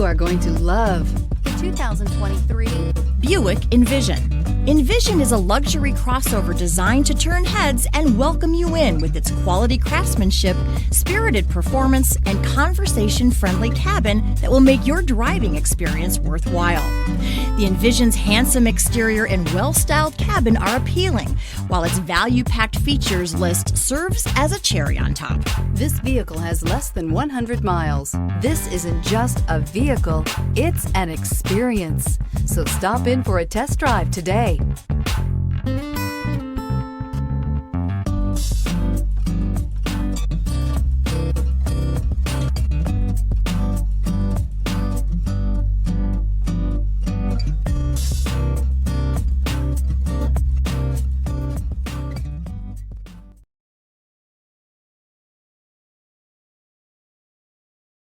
you are going to love the 2023 Buick Envision. Envision is a luxury crossover designed to turn heads and welcome you in with its quality craftsmanship, spirited performance, and conversation-friendly cabin that will make your driving experience worthwhile. The Envision's handsome exterior and well-styled cabin are appealing, while its value-packed features list serves as a cherry on top. This vehicle has less than 100 miles. This isn't just a vehicle, it's an experience. So stop in for a test drive today.